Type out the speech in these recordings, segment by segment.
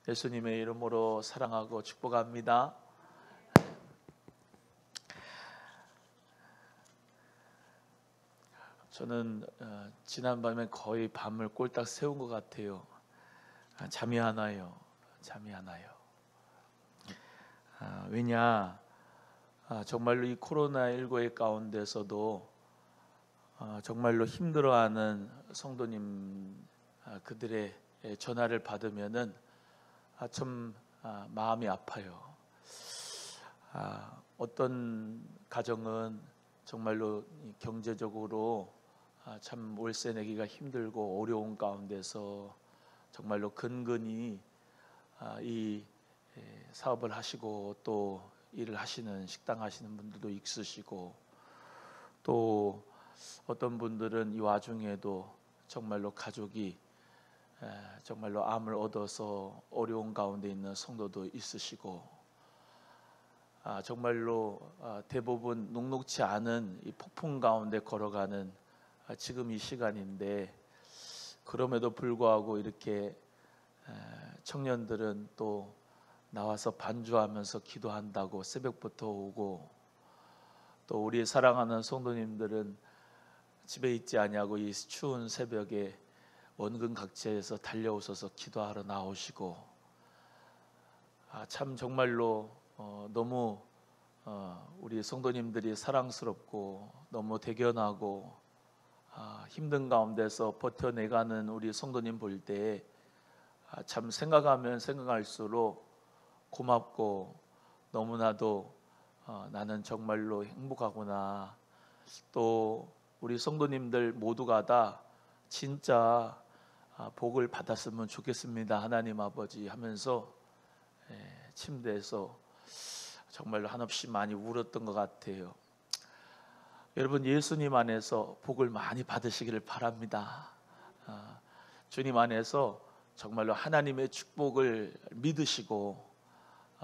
예수님의 이름으로 사랑하고 축복합니다. 저는 지난밤에 거의 밤을 꼴딱 새운 것 같아요. 잠이 안 와요. 왜냐, 정말로 이 코로나19의 가운데서도 정말로 힘들어하는 성도님 그들의 전화를 받으면은 참 마음이 아파요. 어떤 가정은 정말로 경제적으로 참 월세 내기가 힘들고 어려운 가운데서 정말로 근근히 이 사업을 하시고 또 일을 하시는 식당 하시는 분들도 있으시고, 또 어떤 분들은 이 와중에도 정말로 가족이 정말로 암을 얻어서 어려운 가운데 있는 성도도 있으시고, 정말로 대부분 녹록치 않은 이 폭풍 가운데 걸어가는 지금 이 시간인데, 그럼에도 불구하고 이렇게 청년들은 또 나와서 반주하면서 기도한다고 새벽부터 오고, 또 우리 사랑하는 성도님들은 집에 있지 아니하고 이 추운 새벽에 원근 각지에서 달려오셔서 기도하러 나오시고, 참 정말로 너무 우리 성도님들이 사랑스럽고 너무 대견하고 힘든 가운데서 버텨내가는 우리 성도님 볼 때 참 생각하면 생각할수록 고맙고 너무나도 나는 정말로 행복하구나. 또 우리 성도님들 모두가 다 진짜 복을 받았으면 좋겠습니다, 하나님 아버지 하면서 침대에서 정말로 한없이 많이 울었던 것 같아요. 여러분, 예수님 안에서 복을 많이 받으시기를 바랍니다. 주님 안에서 정말로 하나님의 축복을 믿으시고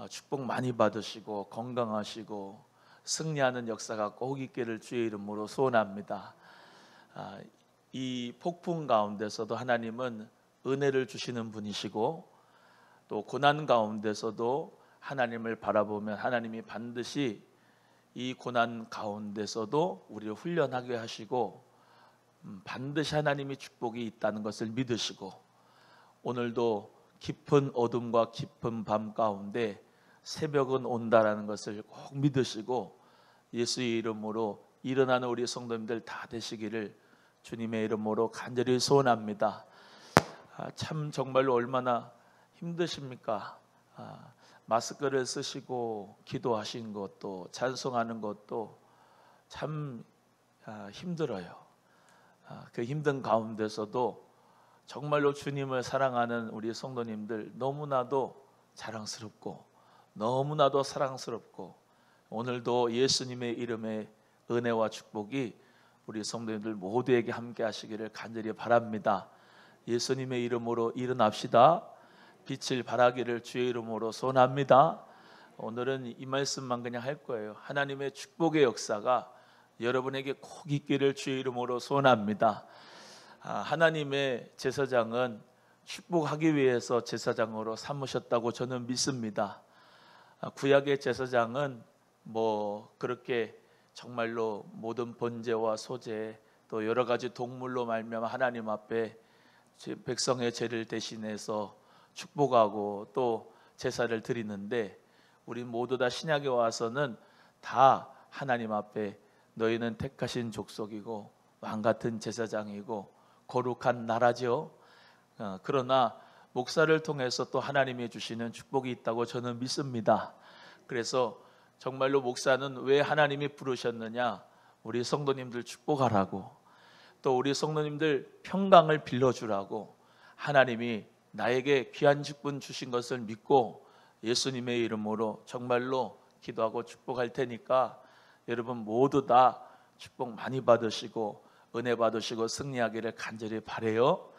축복 많이 받으시고 건강하시고 승리하는 역사가 꼭 있기를 주의 이름으로 소원합니다. 이 폭풍 가운데서도 하나님은 은혜를 주시는 분이시고, 또 고난 가운데서도 하나님을 바라보면 하나님이 반드시 이 고난 가운데서도 우리를 훈련하게 하시고 반드시 하나님의 축복이 있다는 것을 믿으시고, 오늘도 깊은 어둠과 깊은 밤 가운데 새벽은 온다라는 것을 꼭 믿으시고 예수의 이름으로 일어나는 우리 성도님들 다 되시기를 주님의 이름으로 간절히 소원합니다. 참 정말로 얼마나 힘드십니까? 마스크를 쓰시고 기도하신 것도 찬송하는 것도 참 힘들어요. 그 힘든 가운데서도 정말로 주님을 사랑하는 우리 성도님들 너무나도 자랑스럽고 너무나도 사랑스럽고, 오늘도 예수님의 이름의 은혜와 축복이 우리 성도님들 모두에게 함께 하시기를 간절히 바랍니다. 예수님의 이름으로 일어납시다. 빛을 발하기를 주의 이름으로 소원합니다. 오늘은 이 말씀만 그냥 할 거예요. 하나님의 축복의 역사가 여러분에게 꼭 있기를 주의 이름으로 소원합니다. 하나님의 제사장은 축복하기 위해서 제사장으로 삼으셨다고 저는 믿습니다. 구약의 제사장은 그렇게 정말로 모든 번제와 소제 또 여러 가지 동물로 말미암아 하나님 앞에 백성의 죄를 대신해서 축복하고 또 제사를 드리는데, 우리 모두 다 신약에 와서는 다 하나님 앞에 너희는 택하신 족속이고 왕같은 제사장이고 거룩한 나라죠. 그러나 목사를 통해서 또 하나님이 주시는 축복이 있다고 저는 믿습니다. 그래서 정말로 목사는 왜 하나님이 부르셨느냐? 우리 성도님들 축복하라고, 또 우리 성도님들 평강을 빌려주라고, 하나님이 나에게 귀한 직분 주신 것을 믿고 예수님의 이름으로 정말로 기도하고 축복할 테니까 여러분 모두 다 축복 많이 받으시고 은혜 받으시고 승리하기를 간절히 바라요.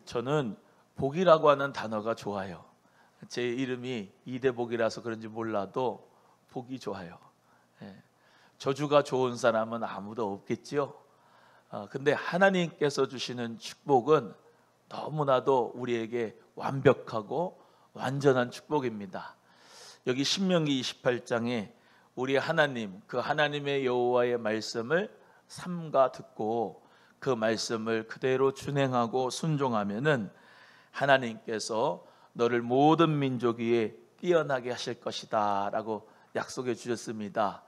저는 복이라고 하는 단어가 좋아요. 제 이름이 이대복이라서 그런지 몰라도 복이 좋아요. 저주가 좋은 사람은 아무도 없겠지요. 근데 하나님께서 주시는 축복은 너무나도 우리에게 완벽하고 완전한 축복입니다. 여기 신명기 28장에 우리 하나님, 그 하나님의 여호와의 말씀을 삼가 듣고 그 말씀을 그대로 준행하고 순종하면은 하나님께서 너를 모든 민족 위에 뛰어나게 하실 것이다 라고 약속해 주셨습니다.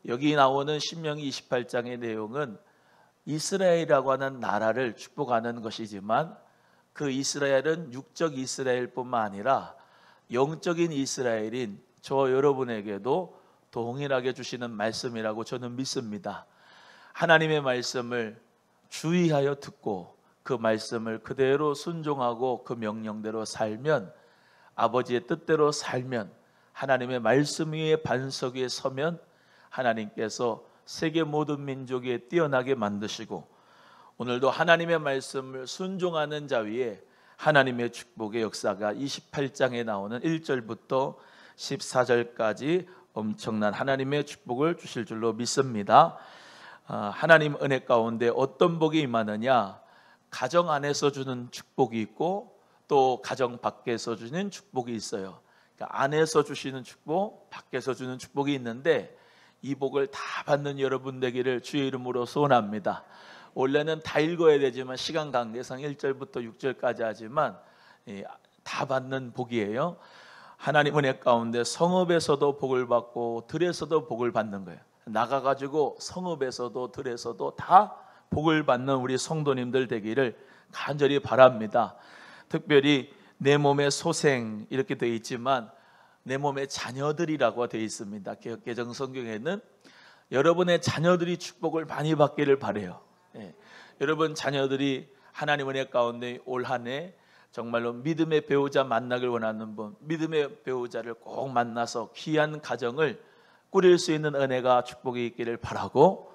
여기 나오는 신명기 28장의 내용은 이스라엘이라고 하는 나라를 축복하는 것이지만 그 이스라엘은 육적 이스라엘뿐만 아니라 영적인 이스라엘인 저 여러분에게도 동일하게 주시는 말씀이라고 저는 믿습니다. 하나님의 말씀을 주의하여 듣고 그 말씀을 그대로 순종하고 그 명령대로 살면, 아버지의 뜻대로 살면, 하나님의 말씀 위에 반석 위에 서면 하나님께서 세계 모든 민족 위에 뛰어나게 만드시고, 오늘도 하나님의 말씀을 순종하는 자 위에 하나님의 축복의 역사가 28장에 나오는 1절부터 14절까지 엄청난 하나님의 축복을 주실 줄로 믿습니다. 하나님 은혜 가운데 어떤 복이 임하느냐? 가정 안에서 주는 축복이 있고 또 가정 밖에서 주는 축복이 있어요. 그러니까 안에서 주시는 축복, 밖에서 주는 축복이 있는데 이 복을 다 받는 여러분 되기를 주의 이름으로 소원합니다. 원래는 다 읽어야 되지만 시간 관계상 1절부터 6절까지 하지만 다 받는 복이에요. 하나님 은혜 가운데 성읍에서도 복을 받고 들에서도 복을 받는 거예요. 나가가지고 성읍에서도 들에서도 다 복을 받는 우리 성도님들 되기를 간절히 바랍니다. 특별히 내 몸의 소생 이렇게 되어 있지만 내 몸의 자녀들이라고 되어 있습니다. 개정 성경에는 여러분의 자녀들이 축복을 많이 받기를 바라요. 여러분 자녀들이 하나님 은혜 가운데 올 한 해 정말로 믿음의 배우자 만나길 원하는 분, 믿음의 배우자를 꼭 만나서 귀한 가정을 꾸릴 수 있는 은혜가 축복이 있기를 바라고,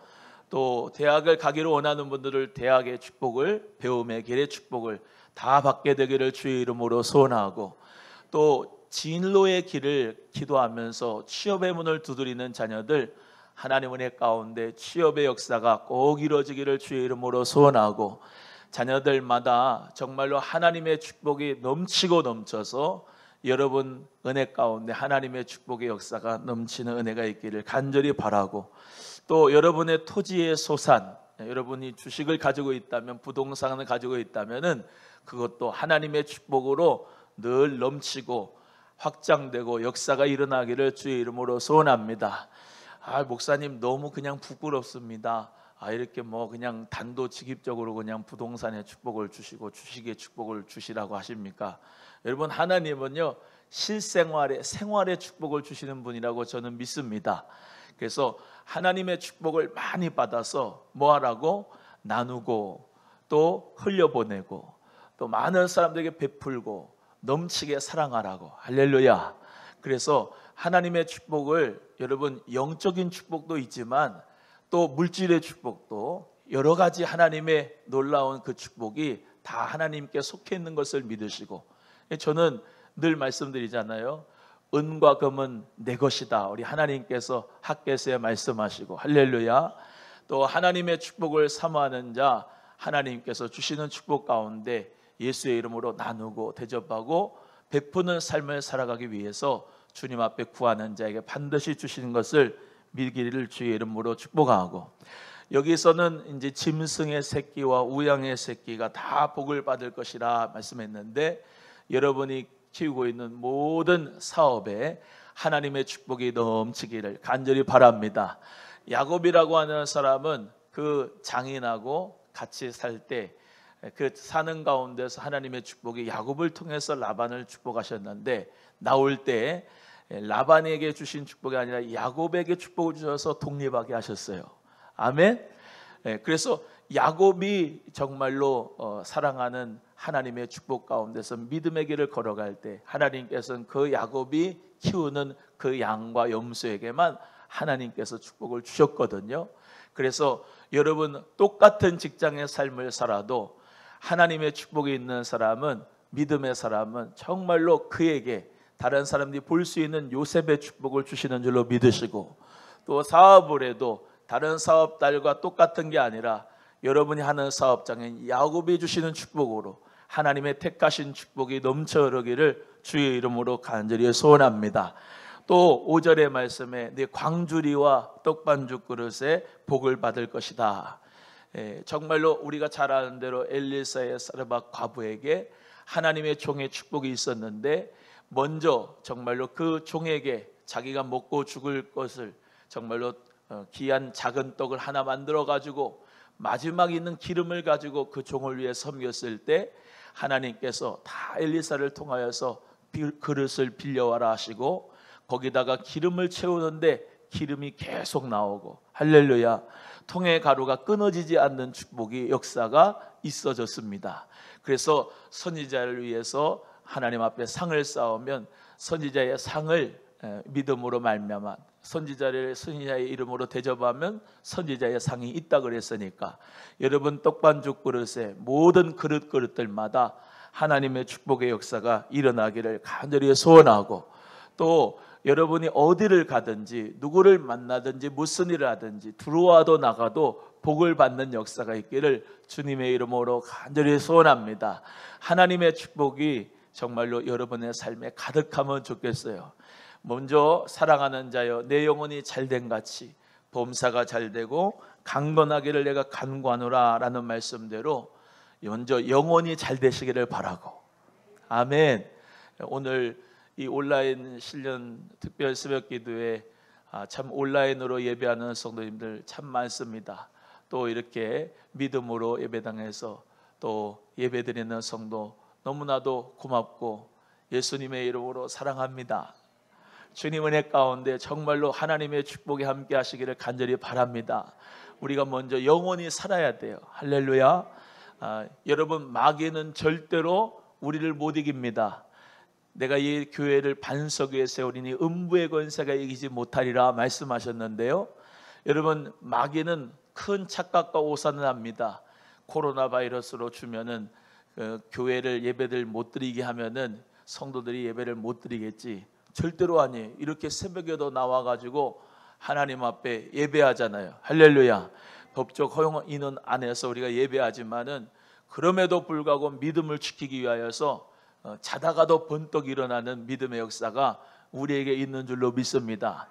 또 대학을 가기를 원하는 분들을 대학의 축복을, 배움의 길의 축복을 다 받게 되기를 주의 이름으로 소원하고, 또 진로의 길을 기도하면서 취업의 문을 두드리는 자녀들 하나님 은혜 가운데 취업의 역사가 꼭 이루어지기를 주의 이름으로 소원하고, 자녀들마다 정말로 하나님의 축복이 넘치고 넘쳐서 여러분 은혜 가운데 하나님의 축복의 역사가 넘치는 은혜가 있기를 간절히 바라고, 또 여러분의 토지의 소산, 여러분이 주식을 가지고 있다면, 부동산을 가지고 있다면은 그것도 하나님의 축복으로 늘 넘치고 확장되고 역사가 일어나기를 주의 이름으로 소원합니다. 목사님 너무 그냥 부끄럽습니다. 이렇게 그냥 단도직입적으로 그냥 부동산의 축복을 주시고 주식의 축복을 주시라고 하십니까? 여러분 하나님은요 생활의 축복을 주시는 분이라고 저는 믿습니다. 그래서 하나님의 축복을 많이 받아서 뭐하라고? 나누고 또 흘려보내고 또 많은 사람들에게 베풀고 넘치게 사랑하라고. 할렐루야. 그래서 하나님의 축복을, 여러분 영적인 축복도 있지만 또 물질의 축복도 여러 가지 하나님의 놀라운 그 축복이 다 하나님께 속해 있는 것을 믿으시고, 저는 늘 말씀드리잖아요. 은과 금은 내 것이다. 우리 하나님께서 학개서에 말씀하시고, 할렐루야. 또 하나님의 축복을 사모하는 자 하나님께서 주시는 축복 가운데 예수의 이름으로 나누고 대접하고 베푸는 삶을 살아가기 위해서 주님 앞에 구하는 자에게 반드시 주시는 것을 믿기를 주의 이름으로 축복하고, 여기서는 이제 짐승의 새끼와 우양의 새끼가 다 복을 받을 것이라 말씀했는데, 여러분이 키우고 있는 모든 사업에 하나님의 축복이 넘치기를 간절히 바랍니다. 야곱이라고 하는 사람은 그 장인하고 같이 살 때 그 사는 가운데서 하나님의 축복이 야곱을 통해서 라반을 축복하셨는데, 나올 때 라반에게 주신 축복이 아니라 야곱에게 축복을 주셔서 독립하게 하셨어요. 아멘. 그래서 야곱이 정말로 사랑하는 하나님의 축복 가운데서 믿음의 길을 걸어갈 때 하나님께서는 그 야곱이 키우는 그 양과 염소에게만 하나님께서 축복을 주셨거든요. 그래서 여러분 똑같은 직장의 삶을 살아도 하나님의 축복이 있는 사람은, 믿음의 사람은 정말로 그에게 다른 사람들이 볼 수 있는 요셉의 축복을 주시는 줄로 믿으시고, 또 사업을 해도 다른 사업달과 똑같은 게 아니라 여러분이 하는 사업장에 야곱이 주시는 축복으로 하나님의 택하신 축복이 넘쳐 흐르기를 주의 이름으로 간절히 소원합니다. 또 5절의 말씀에 네 광주리와 떡반죽 그릇에 복을 받을 것이다. 정말로 우리가 잘 아는 대로 엘리사의 사르밧 과부에게 하나님의 종의 축복이 있었는데, 먼저 정말로 그 종에게 자기가 먹고 죽을 것을 정말로 귀한 작은 떡을 하나 만들어 가지고 마지막 있는 기름을 가지고 그 종을 위해 섬겼을 때 하나님께서 다 엘리사를 통하여서 그릇을 빌려와라 하시고 거기다가 기름을 채우는데 기름이 계속 나오고, 할렐루야, 통의 가루가 끊어지지 않는 축복이 역사가 있어졌습니다. 그래서 선지자를 위해서 하나님 앞에 상을 쌓으면 선지자의 상을 믿음으로 말미암아 선지자의 이름으로 대접하면 선지자의 상이 있다 그랬으니까, 여러분 떡반죽 그릇에 모든 그릇들마다 하나님의 축복의 역사가 일어나기를 간절히 소원하고, 또 여러분이 어디를 가든지 누구를 만나든지 무슨 일을 하든지 들어와도 나가도 복을 받는 역사가 있기를 주님의 이름으로 간절히 소원합니다. 하나님의 축복이 정말로 여러분의 삶에 가득하면 좋겠어요. 먼저 사랑하는 자여 내 영혼이 잘된 같이 범사가 잘되고 강건하기를 내가 간구하노라 라는 말씀대로 먼저 영혼이 잘 되시기를 바라고, 아멘. 오늘 이 온라인 신년 특별 새벽 기도에 참 온라인으로 예배하는 성도님들 참 많습니다. 또 이렇게 믿음으로 예배당에서 또 예배드리는 성도 너무나도 고맙고 예수님의 이름으로 사랑합니다. 주님 은혜 가운데 정말로 하나님의 축복이 함께 하시기를 간절히 바랍니다. 우리가 먼저 영원히 살아야 돼요. 할렐루야. 여러분, 마귀는 절대로 우리를 못 이깁니다. 내가 이 교회를 반석 위에 세우리니 음부의 권세가 이기지 못하리라 말씀하셨는데요, 여러분, 마귀는 큰 착각과 오산을 합니다. 코로나 바이러스로 주면은 교회를 예배를 못 드리게 하면은 성도들이 예배를 못 드리겠지. 절대로 아니에요. 이렇게 새벽에도 나와가지고 하나님 앞에 예배하잖아요. 할렐루야. 법적 허용 인원 안에서 우리가 예배하지만은 그럼에도 불구하고 믿음을 지키기 위하여서 자다가도 번떡 일어나는 믿음의 역사가 우리에게 있는 줄로 믿습니다.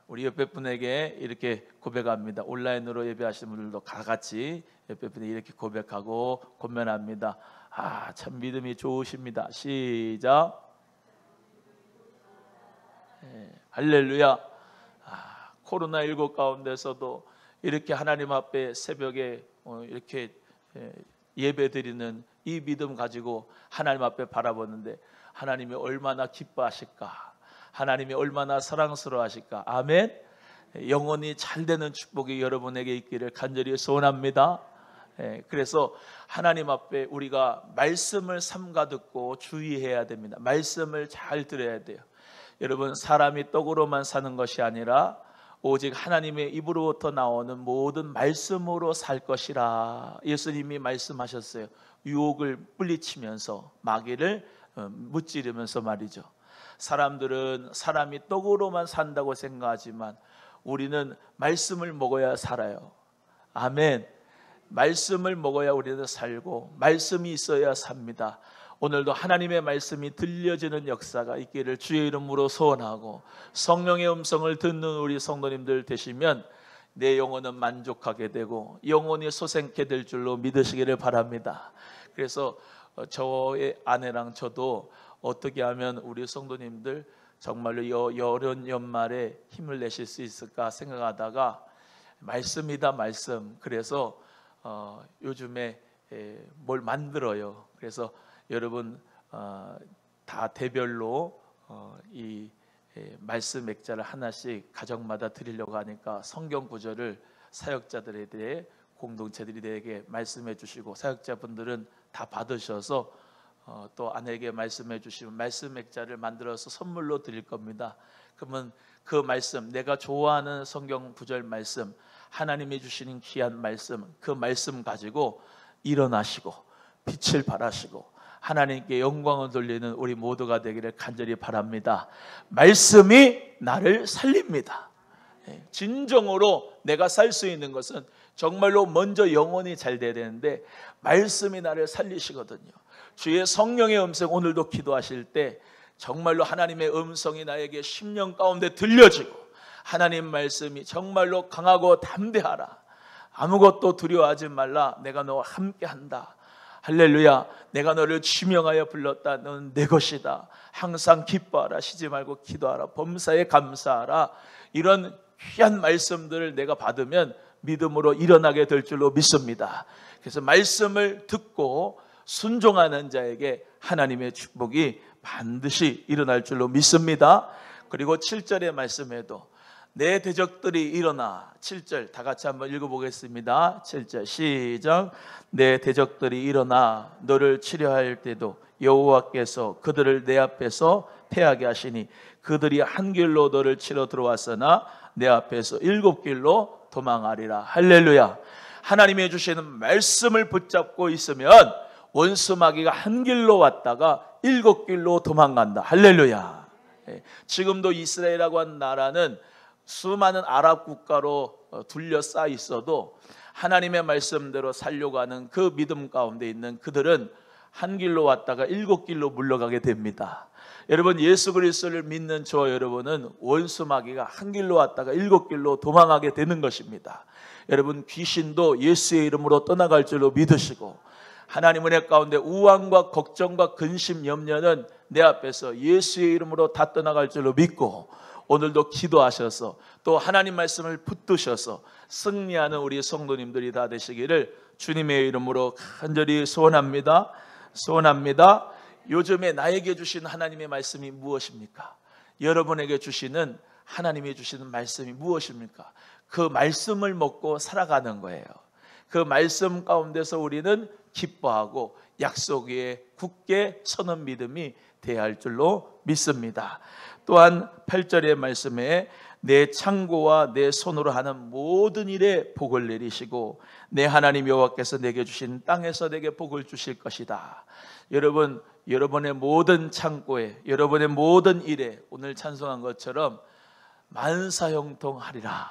우리 옆에 분에게 이렇게 고백합니다. 온라인으로 예배하시는 분들도 다 같이 옆에 분에게 이렇게 고백하고 권면합니다. 참 믿음이 좋으십니다. 시작. 할렐루야. 코로나19 가운데서도 이렇게 하나님 앞에 새벽에 이렇게 예배드리는 이 믿음 가지고 하나님 앞에 바라보는데 하나님이 얼마나 기뻐하실까, 하나님이 얼마나 사랑스러워하실까. 아멘. 영혼이 잘 되는 축복이 여러분에게 있기를 간절히 소원합니다. 그래서 하나님 앞에 우리가 말씀을 삼가 듣고 주의해야 됩니다. 말씀을 잘 들어야 돼요. 여러분, 사람이 떡으로만 사는 것이 아니라 오직 하나님의 입으로부터 나오는 모든 말씀으로 살 것이라 예수님이 말씀하셨어요. 유혹을 물리치면서 마귀를 무찌르면서 말이죠. 사람들은 사람이 떡으로만 산다고 생각하지만 우리는 말씀을 먹어야 살아요. 아멘. 말씀을 먹어야 우리는 살고 말씀이 있어야 삽니다. 오늘도 하나님의 말씀이 들려지는 역사가 있기를 주의 이름으로 소원하고, 성령의 음성을 듣는 우리 성도님들 되시면 내 영혼은 만족하게 되고 영혼이 솟게 될 줄로 믿으시기를 바랍니다. 그래서 저의 아내랑 저도 어떻게 하면 우리 성도님들 정말로 여름 연말에 힘을 내실 수 있을까 생각하다가 말씀이다 말씀. 그래서 요즘에 뭘 만들어요. 그래서 여러분 다 대별로 이 말씀 액자를 하나씩 가정마다 드리려고 하니까 성경 구절을 사역자들에 대해 공동체들이 대게 말씀해 주시고, 사역자분들은 다 받으셔서 또 아내에게 말씀해 주시면 말씀 액자를 만들어서 선물로 드릴 겁니다. 그러면 그 말씀, 내가 좋아하는 성경 구절 말씀, 하나님이 주시는 귀한 말씀, 그 말씀 가지고 일어나시고 빛을 발하시고 하나님께 영광을 돌리는 우리 모두가 되기를 간절히 바랍니다. 말씀이 나를 살립니다. 진정으로 내가 살 수 있는 것은 정말로 먼저 영혼이 잘 돼야 되는데 말씀이 나를 살리시거든요. 주의 성령의 음성, 오늘도 기도하실 때 정말로 하나님의 음성이 나에게 심령 가운데 들려지고 하나님 말씀이 정말로 강하고 담대하라. 아무것도 두려워하지 말라. 내가 너와 함께한다. 할렐루야. 내가 너를 지명하여 불렀다. 너는 내 것이다. 항상 기뻐하라. 쉬지 말고 기도하라. 범사에 감사하라. 이런 귀한 말씀들을 내가 받으면 믿음으로 일어나게 될 줄로 믿습니다. 그래서 말씀을 듣고 순종하는 자에게 하나님의 축복이 반드시 일어날 줄로 믿습니다. 그리고 7절의 말씀에도 내 대적들이 일어나, 7절 다 같이 한번 읽어보겠습니다. 7절 시작. 내 대적들이 일어나 너를 치려할 때도 여호와께서 그들을 내 앞에서 패하게 하시니 그들이 한 길로 너를 치러 들어왔으나 내 앞에서 7길로 도망하리라. 할렐루야. 하나님이 주시는 말씀을 붙잡고 있으면 원수 마귀가 한 길로 왔다가 7길로 도망간다. 할렐루야. 지금도 이스라엘이라고 하는 나라는 수많은 아랍 국가로 둘러싸여 있어도 하나님의 말씀대로 살려고 하는 그 믿음 가운데 있는 그들은 한 길로 왔다가 7길로 물러가게 됩니다. 여러분, 예수 그리스도를 믿는 저와 여러분은 원수 마귀가 한 길로 왔다가 7길로 도망하게 되는 것입니다. 여러분, 귀신도 예수의 이름으로 떠나갈 줄로 믿으시고 하나님 은혜 가운데 우환과 걱정과 근심, 염려는 내 앞에서 예수의 이름으로 다 떠나갈 줄로 믿고 오늘도 기도하셔서 또 하나님 말씀을 붙드셔서 승리하는 우리 성도님들이 다 되시기를 주님의 이름으로 간절히 소원합니다. 소원합니다. 요즘에 나에게 주신 하나님의 말씀이 무엇입니까? 여러분에게 주시는 하나님이 주시는 말씀이 무엇입니까? 그 말씀을 먹고 살아가는 거예요. 그 말씀 가운데서 우리는 기뻐하고 약속 위에 굳게 서는 믿음이 되어야 할 줄로 믿습니다. 또한 8절의 말씀에 내 창고와 내 손으로 하는 모든 일에 복을 내리시고 내 하나님 여호와께서 내게 주신 땅에서 내게 복을 주실 것이다. 여러분, 여러분의 모든 창고에, 여러분의 모든 일에 오늘 찬송한 것처럼 만사형통하리라.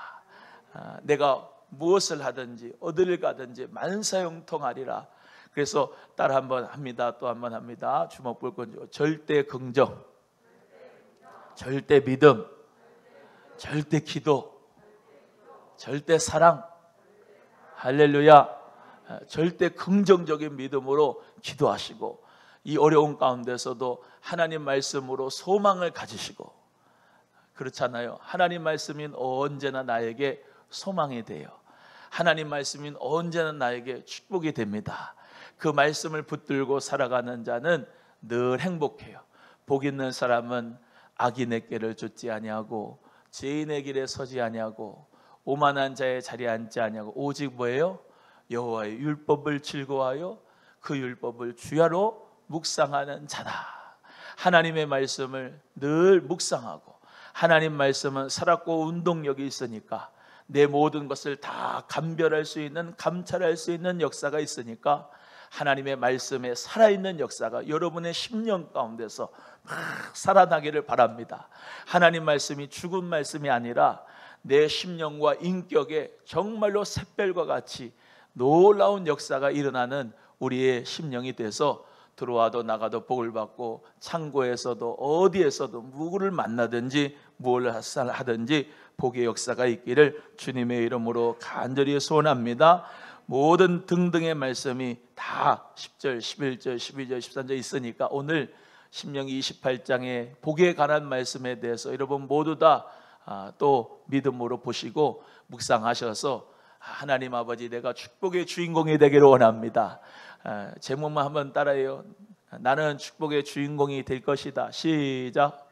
내가 무엇을 하든지 어디를 가든지 만사형통하리라. 그래서 따라 한번 합니다. 또 한번 합니다. 주먹 불끈 절대 긍정, 절대 믿음, 절대 기도, 절대 사랑. 할렐루야. 절대 긍정적인 믿음으로 기도하시고 이 어려운 가운데서도 하나님 말씀으로 소망을 가지시고, 그렇잖아요. 하나님 말씀이 언제나 나에게 소망이 돼요. 하나님 말씀이 언제나 나에게 축복이 됩니다. 그 말씀을 붙들고 살아가는 자는 늘 행복해요. 복 있는 사람은 악인의 꾀를 좇지 아니하고 죄인의 길에 서지 아니하고 오만한 자의 자리에 앉지 아니하고 오직 뭐예요? 여호와의 율법을 즐거워하여 그 율법을 주야로 묵상하는 자다. 하나님의 말씀을 늘 묵상하고, 하나님 말씀은 살았고 운동력이 있으니까 내 모든 것을 다 감별할 수 있는, 감찰할 수 있는 역사가 있으니까 하나님의 말씀에 살아있는 역사가 여러분의 심령 가운데서 막 살아나기를 바랍니다. 하나님 말씀이 죽은 말씀이 아니라 내 심령과 인격에 정말로 샛별과 같이 놀라운 역사가 일어나는 우리의 심령이 돼서 들어와도 나가도 복을 받고 창고에서도 어디에서도 누구를 만나든지 무엇을 하든지 복의 역사가 있기를 주님의 이름으로 간절히 소원합니다. 모든 등등의 말씀이 다 10절, 11절, 12절, 13절 있으니까 오늘 신명기 28장의 복에 관한 말씀에 대해서 여러분 모두 다 또 믿음으로 보시고 묵상하셔서 하나님 아버지, 내가 축복의 주인공이 되기를 원합니다. 제목만 한번 따라해요. 나는 축복의 주인공이 될 것이다. 시작.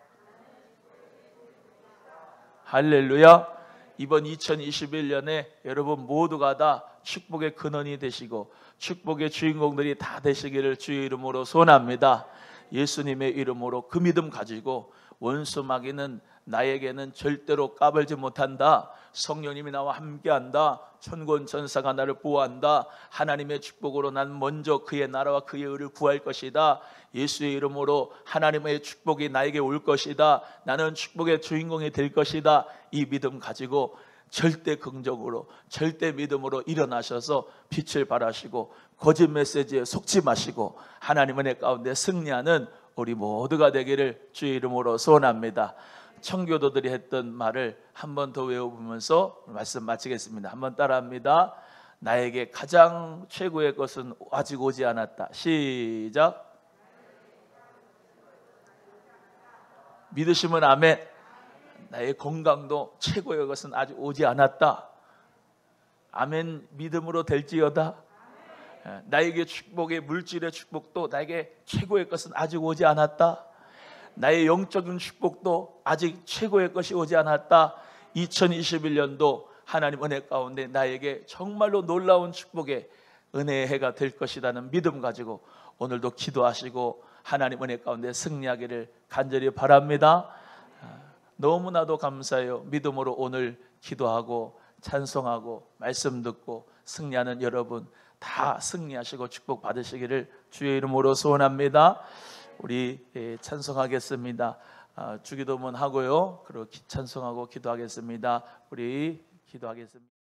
할렐루야. 이번 2021년에 여러분 모두가 다 축복의 근원이 되시고 축복의 주인공들이 다 되시기를 주의 이름으로 소원합니다. 예수님의 이름으로 그 믿음 가지고 원수 마귀는 나에게는 절대로 까불지 못한다. 성령님이 나와 함께한다. 천군 천사가 나를 보호한다. 하나님의 축복으로 난 먼저 그의 나라와 그의 의를 구할 것이다. 예수의 이름으로 하나님의 축복이 나에게 올 것이다. 나는 축복의 주인공이 될 것이다. 이 믿음 가지고 절대 긍정으로, 절대 믿음으로 일어나셔서 빛을 발하시고 거짓 메시지에 속지 마시고 하나님 은혜 가운데 승리하는 우리 모두가 되기를 주의 이름으로 소원합니다. 청교도들이 했던 말을 한 번 더 외워보면서 말씀 마치겠습니다. 한번 따라합니다. 나에게 가장 최고의 것은 아직 오지 않았다. 시작. 믿으시면 아멘. 나의 건강도 최고의 것은 아직 오지 않았다. 아멘. 믿음으로 될지어다. 나에게 축복의 물질의 축복도 나에게 최고의 것은 아직 오지 않았다. 나의 영적인 축복도 아직 최고의 것이 오지 않았다. 2021년도 하나님 은혜 가운데 나에게 정말로 놀라운 축복의 은혜의 해가 될 것이라는 믿음 가지고 오늘도 기도하시고 하나님 은혜 가운데 승리하기를 간절히 바랍니다. 너무나도 감사해요. 믿음으로 오늘 기도하고 찬송하고 말씀 듣고 승리하는 여러분 다 승리하시고 축복 받으시기를 주의 이름으로 소원합니다. 우리 찬송하겠습니다. 주기도문 하고요. 그리고 찬송하고 기도하겠습니다. 우리 기도하겠습니다.